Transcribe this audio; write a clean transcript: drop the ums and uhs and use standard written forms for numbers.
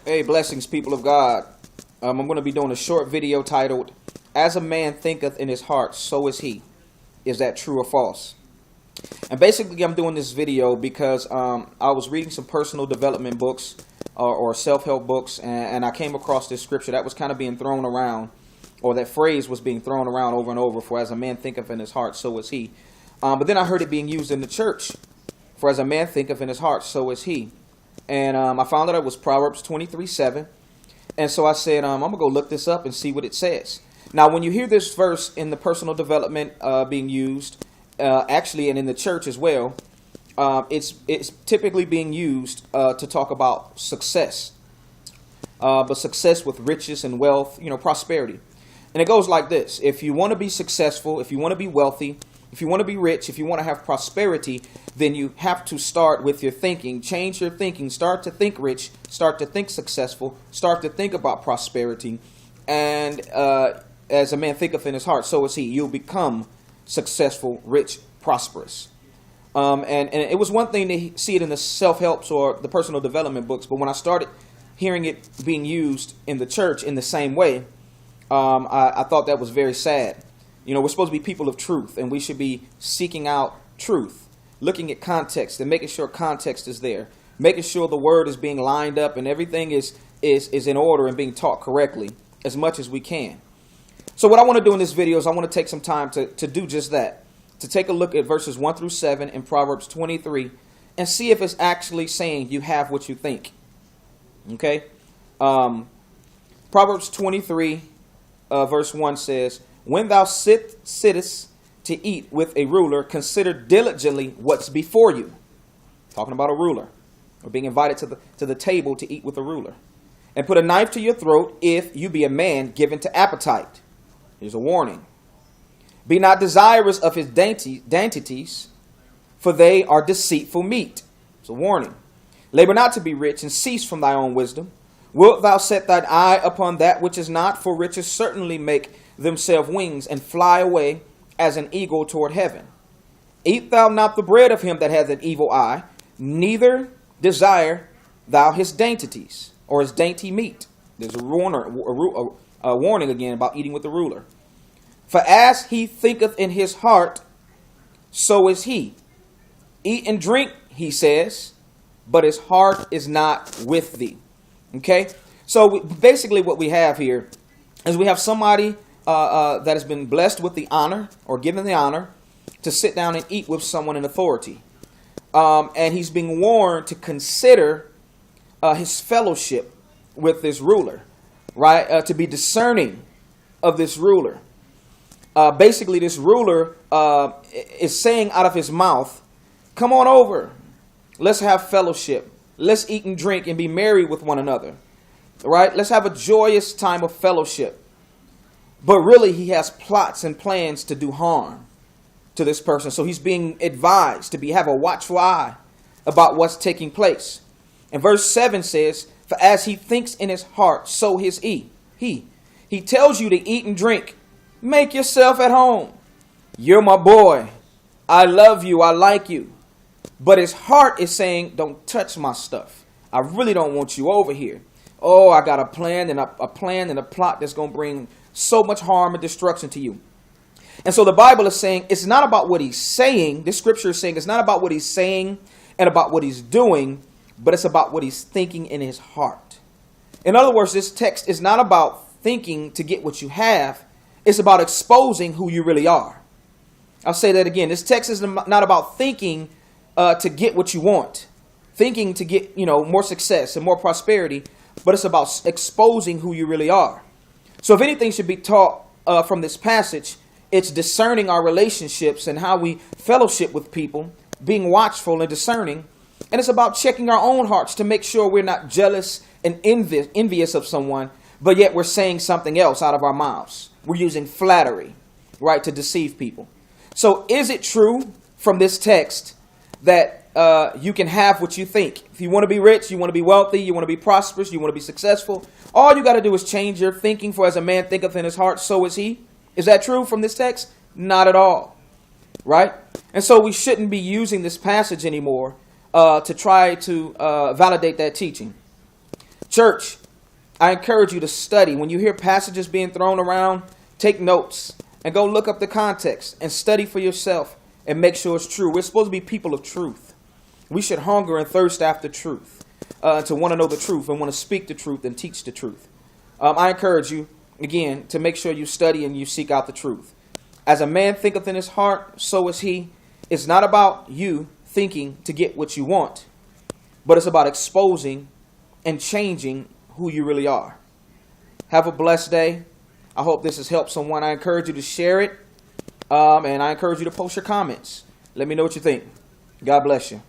Hey, blessings, people of God. I'm going to be doing a short video titled, As a Man Thinketh in His Heart, So Is He. Is that true or false? And basically, I'm doing this video because I was reading some personal development books or self-help books, and I came across this scripture that was kind of being thrown around, or that phrase was being thrown around over and over, for as a man thinketh in his heart, so is he. But then I heard it being used in the church, for as a man thinketh in his heart, so is he. And I found out it was Proverbs 23:7. And so I said, I'm going to go look this up and see what it says. Now, when you hear this verse in the personal development being used, actually, and in the church as well, it's typically being used to talk about success. But success with riches and wealth, prosperity. And it goes like this. If you want to be successful, if you want to be wealthy, if you want to be rich, if you want to have prosperity, then you have to start with your thinking. Change your thinking. Start to think rich. Start to think successful. Start to think about prosperity. And as a man thinketh in his heart, so is he. You'll become successful, rich, prosperous. And it was one thing to see it in the self-helps or the personal development books. But when I started hearing it being used in the church in the same way, I thought that was very sad. We're supposed to be people of truth, and we should be seeking out truth, looking at context and making sure context is there, making sure the word is being lined up and everything is in order and being taught correctly as much as we can. So what I want to do in this video is I want to take some time to do just that, to take a look at verses 1 through 7 in Proverbs 23 and see if it's actually saying you have what you think. Okay? Proverbs 23 verse 1 says, when thou sittest to eat with a ruler, consider diligently what's before you. Talking about a ruler, or being invited to the table to eat with a ruler. And put a knife to your throat if you be a man given to appetite. Here's a warning. Be not desirous of his dainties, for they are deceitful meat. It's a warning. Labor not to be rich, and cease from thy own wisdom. Wilt thou set thine eye upon that which is not? For riches certainly make themselves wings, and fly away as an eagle toward heaven. Eat thou not the bread of him that hath an evil eye, neither desire thou his dainties, or his dainty meat. There's a warning again about eating with the ruler. For as he thinketh in his heart, so is he. Eat and drink, he says, but his heart is not with thee. Okay? So basically what we have here is we have somebody that has been blessed with the honor, or given the honor, to sit down and eat with someone in authority. And he's being warned to consider his fellowship with this ruler, right? To be discerning of this ruler. Basically, this ruler is saying out of his mouth, come on over. Let's have fellowship. Let's eat and drink and be merry with one another. Right? Let's have a joyous time of fellowship. But really, he has plots and plans to do harm to this person. So he's being advised to have a watchful eye about what's taking place. And verse 7 says, for as he thinks in his heart, so is he. He tells you to eat and drink. Make yourself at home. You're my boy. I love you. I like you. But his heart is saying, don't touch my stuff. I really don't want you over here. Oh, I got a plan and a plot that's going to bring so much harm and destruction to you. And so the Bible is saying it's not about what he's saying. This scripture is saying it's not about what he's saying and about what he's doing, but it's about what he's thinking in his heart. In other words, this text is not about thinking to get what you have. It's about exposing who you really are. I'll say that again. This text is not about thinking to get what you want, thinking to get, more success and more prosperity, but it's about exposing who you really are. So if anything should be taught from this passage, it's discerning our relationships and how we fellowship with people, being watchful and discerning. And it's about checking our own hearts to make sure we're not jealous and envious of someone, but yet we're saying something else out of our mouths. We're using flattery, right, to deceive people. So is it true from this text that you can have what you think? If you want to be rich, you want to be wealthy, you want to be prosperous, you want to be successful, all you got to do is change your thinking, for as a man thinketh in his heart, so is he. Is that true from this text? Not at all. Right? And so we shouldn't be using this passage anymore to try to validate that teaching. Church, I encourage you to study. When you hear passages being thrown around, take notes and go look up the context and study for yourself and make sure it's true. We're supposed to be people of truth. We should hunger and thirst after truth, to want to know the truth and want to speak the truth and teach the truth. I encourage you, again, to make sure you study and you seek out the truth. As a man thinketh in his heart, so is he. It's not about you thinking to get what you want, but it's about exposing and changing who you really are. Have a blessed day. I hope this has helped someone. I encourage you to share it, and I encourage you to post your comments. Let me know what you think. God bless you.